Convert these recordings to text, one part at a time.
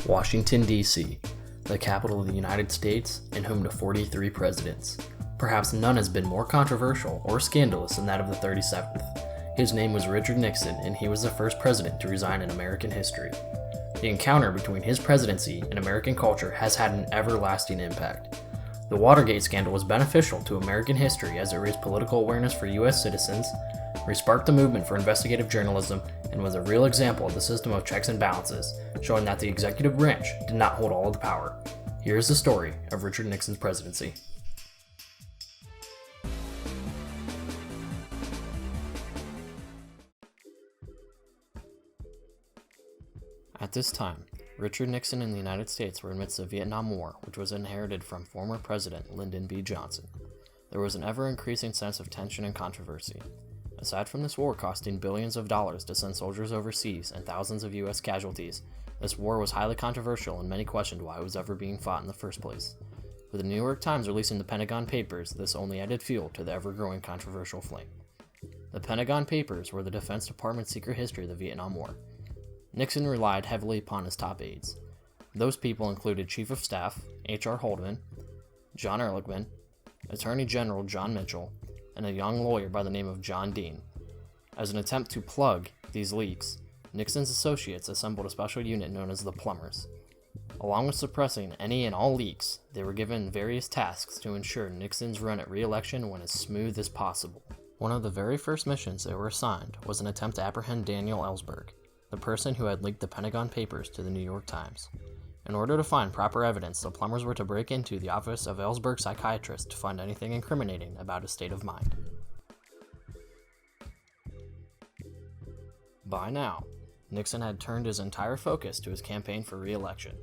Washington, D.C., the capital of the United States and home to 43 presidents. Perhaps none has been more controversial or scandalous than that of the 37th. His name was Richard Nixon, and he was the first president to resign in American history. The encounter between his presidency and American culture has had an everlasting impact. The Watergate scandal was beneficial to American history as it raised political awareness for U.S. citizens, resparked the movement for investigative journalism, and was a real example of the system of checks and balances, showing that the executive branch did not hold all of the power. Here is the story of Richard Nixon's presidency. At this time, Richard Nixon and the United States were amidst the Vietnam War, which was inherited from former President Lyndon B. Johnson. There was an ever-increasing sense of tension and controversy. Aside from this war costing billions of dollars to send soldiers overseas and thousands of U.S. casualties, this war was highly controversial and many questioned why it was ever being fought in the first place. With the New York Times releasing the Pentagon Papers, this only added fuel to the ever-growing controversial flame. The Pentagon Papers were the Defense Department's secret history of the Vietnam War. Nixon relied heavily upon his top aides. Those people included Chief of Staff H.R. Haldeman, John Ehrlichman, Attorney General John Mitchell, and a young lawyer by the name of John Dean. As an attempt to plug these leaks, Nixon's associates assembled a special unit known as the Plumbers. Along with suppressing any and all leaks, they were given various tasks to ensure Nixon's run at re-election went as smooth as possible. One of the very first missions they were assigned was an attempt to apprehend Daniel Ellsberg, the person who had leaked the Pentagon Papers to the New York Times. In order to find proper evidence, the Plumbers were to break into the office of Ellsberg's psychiatrist to find anything incriminating about his state of mind. By now, Nixon had turned his entire focus to his campaign for re-election.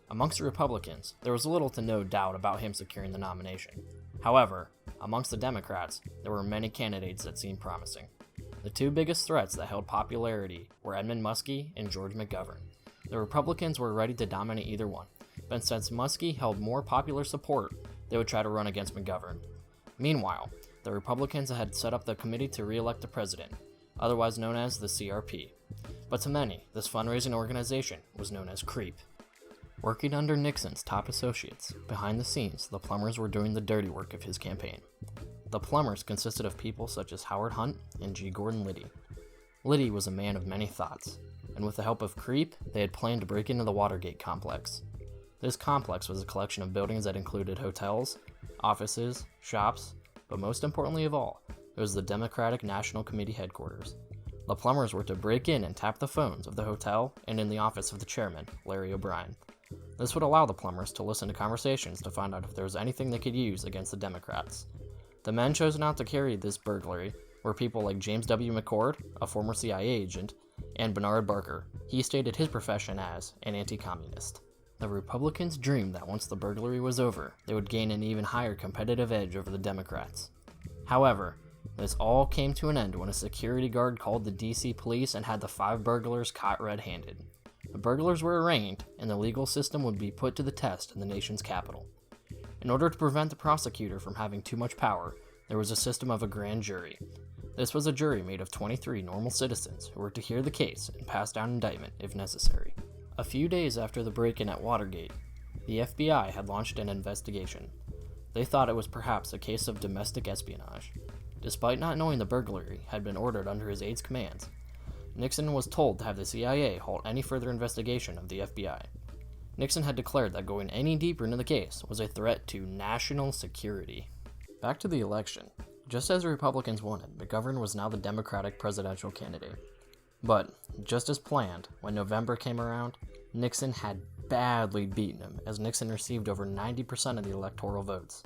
Amongst the Republicans, there was little to no doubt about him securing the nomination. However, amongst the Democrats, there were many candidates that seemed promising. The two biggest threats that held popularity were Edmund Muskie and George McGovern. The Republicans were ready to dominate either one, but since Muskie held more popular support, they would try to run against McGovern. Meanwhile, the Republicans had set up the Committee to Re-elect the President, otherwise known as the CRP. But to many, this fundraising organization was known as CREEP. Working under Nixon's top associates, behind the scenes, the Plumbers were doing the dirty work of his campaign. The Plumbers consisted of people such as Howard Hunt and G. Gordon Liddy. Liddy was a man of many thoughts, and with the help of CREEP, they had planned to break into the Watergate complex. This complex was a collection of buildings that included hotels, offices, shops, but most importantly of all, it was the Democratic National Committee headquarters. The Plumbers were to break in and tap the phones of the hotel and in the office of the chairman, Larry O'Brien. This would allow the Plumbers to listen to conversations to find out if there was anything they could use against the Democrats. The men chosen out to carry this burglary were people like James W. McCord, a former CIA agent, and Bernard Barker. He stated his profession as an anti-communist. The Republicans dreamed that once the burglary was over, they would gain an even higher competitive edge over the Democrats. However, this all came to an end when a security guard called the DC police and had the 5 burglars caught red-handed. The burglars were arraigned, and the legal system would be put to the test in the nation's capital. In order to prevent the prosecutor from having too much power, there was a system of a grand jury. This was a jury made of 23 normal citizens who were to hear the case and pass down indictment if necessary. A few days after the break-in at Watergate, the FBI had launched an investigation. They thought it was perhaps a case of domestic espionage. Despite not knowing the burglary had been ordered under his aide's commands, Nixon was told to have the CIA halt any further investigation of the FBI. Nixon had declared that going any deeper into the case was a threat to national security. Back to the election. Just as the Republicans wanted, McGovern was now the Democratic presidential candidate. But, just as planned, when November came around, Nixon had badly beaten him, as Nixon received over 90% of the electoral votes.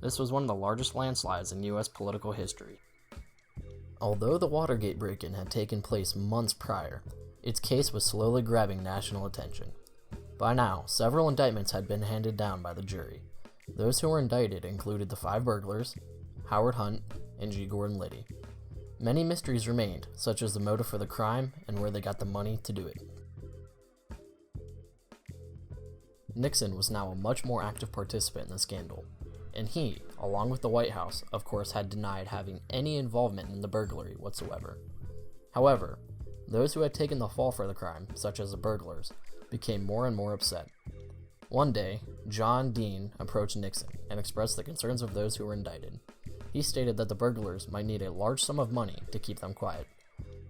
This was one of the largest landslides in U.S. political history. Although the Watergate break-in had taken place months prior, its case was slowly grabbing national attention. By now, several indictments had been handed down by the jury. Those who were indicted included the 5 burglars, Howard Hunt, and G. Gordon Liddy. Many mysteries remained, such as the motive for the crime and where they got the money to do it. Nixon was now a much more active participant in the scandal, and he, along with the White House, of course had denied having any involvement in the burglary whatsoever. However, those who had taken the fall for the crime, such as the burglars, became more and more upset. One day, John Dean approached Nixon and expressed the concerns of those who were indicted. He stated that the burglars might need a large sum of money to keep them quiet.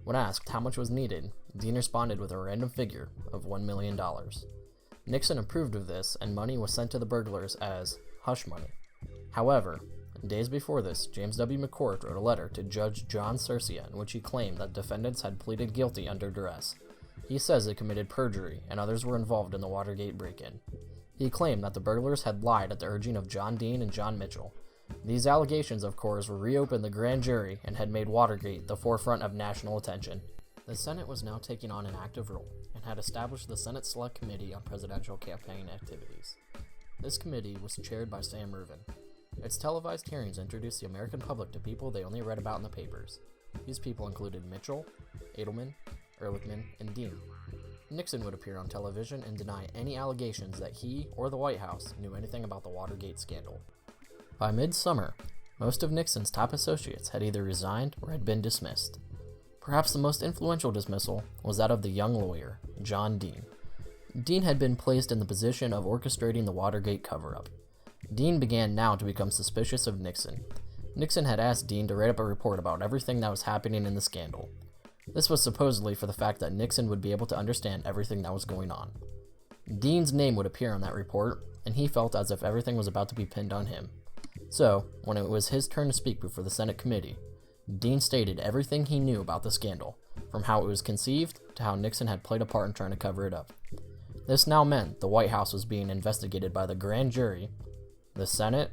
When asked how much was needed, Dean responded with a random figure of $1 million. Nixon approved of this, and money was sent to the burglars as hush money. However, days before this, James W. McCord wrote a letter to Judge John Cercia in which he claimed that defendants had pleaded guilty under duress. He says they committed perjury and others were involved in the Watergate break-in. He claimed that the burglars had lied at the urging of John Dean and John Mitchell. These allegations, of course, reopened the grand jury and had made Watergate the forefront of national attention. The Senate was now taking on an active role and had established the Senate Select Committee on Presidential Campaign Activities. This committee was chaired by Sam Rubin. Its televised hearings introduced the American public to people they only read about in the papers. These people included Mitchell, Edelman, Ehrlichman, and Dean. Nixon would appear on television and deny any allegations that he or the White House knew anything about the Watergate scandal. By midsummer, most of Nixon's top associates had either resigned or had been dismissed. Perhaps the most influential dismissal was that of the young lawyer, John Dean. Dean had been placed in the position of orchestrating the Watergate cover-up. Dean began now to become suspicious of Nixon. Nixon had asked Dean to write up a report about everything that was happening in the scandal. This was supposedly for the fact that Nixon would be able to understand everything that was going on. Dean's name would appear on that report, and he felt as if everything was about to be pinned on him. So, when it was his turn to speak before the Senate committee, Dean stated everything he knew about the scandal, from how it was conceived to how Nixon had played a part in trying to cover it up. This now meant the White House was being investigated by the grand jury, the Senate,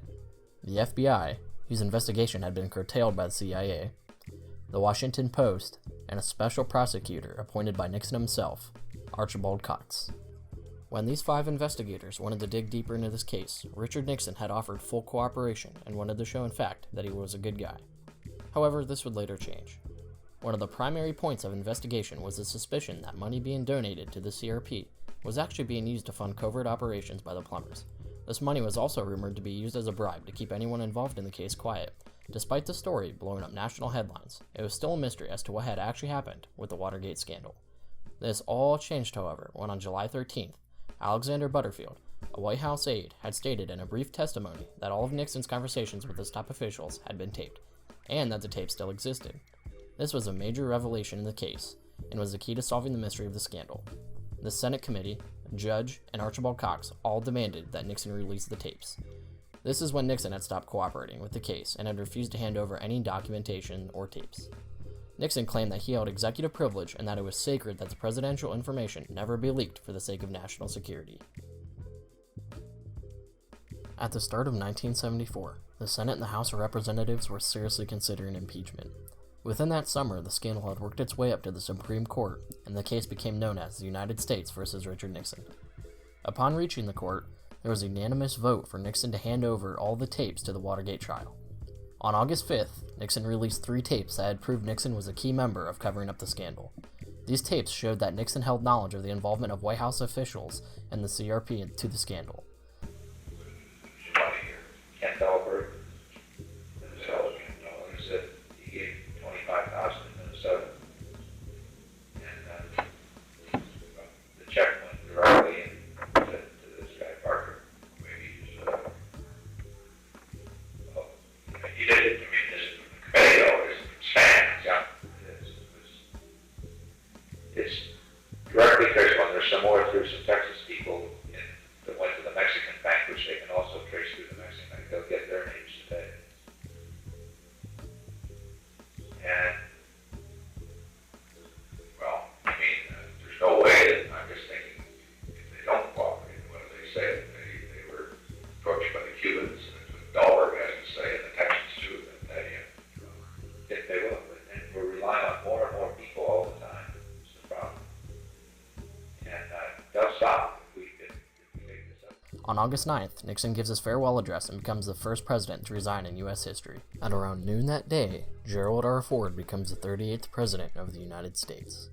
the FBI, whose investigation had been curtailed by the CIA, the Washington Post, and a special prosecutor appointed by Nixon himself, Archibald Cox. When these 5 investigators wanted to dig deeper into this case, Richard Nixon had offered full cooperation and wanted to show in fact that he was a good guy. However, this would later change. One of the primary points of investigation was the suspicion that money being donated to the CRP was actually being used to fund covert operations by the plumbers. This money was also rumored to be used as a bribe to keep anyone involved in the case quiet. Despite the story blowing up national headlines, it was still a mystery as to what had actually happened with the Watergate scandal. This all changed, however, when on July 13th, Alexander Butterfield, a White House aide, had stated in a brief testimony that all of Nixon's conversations with his top officials had been taped, and that the tape still existed. This was a major revelation in the case, and was the key to solving the mystery of the scandal. The Senate committee, a judge, and Archibald Cox all demanded that Nixon release the tapes. This is when Nixon had stopped cooperating with the case and had refused to hand over any documentation or tapes. Nixon claimed that he held executive privilege and that it was sacred that the presidential information never be leaked for the sake of national security. At the start of 1974, the Senate and the House of Representatives were seriously considering impeachment. Within that summer, the scandal had worked its way up to the Supreme Court, and the case became known as the United States versus Richard Nixon. Upon reaching the court, there was a unanimous vote for Nixon to hand over all the tapes to the Watergate trial. On August 5th, Nixon released 3 tapes that had proved Nixon was a key member of covering up the scandal. These tapes showed that Nixon held knowledge of the involvement of White House officials and the CRP to the scandal. On August 9th, Nixon gives his farewell address and becomes the first president to resign in U.S. history. At around noon that day, Gerald R. Ford becomes the 38th President of the United States.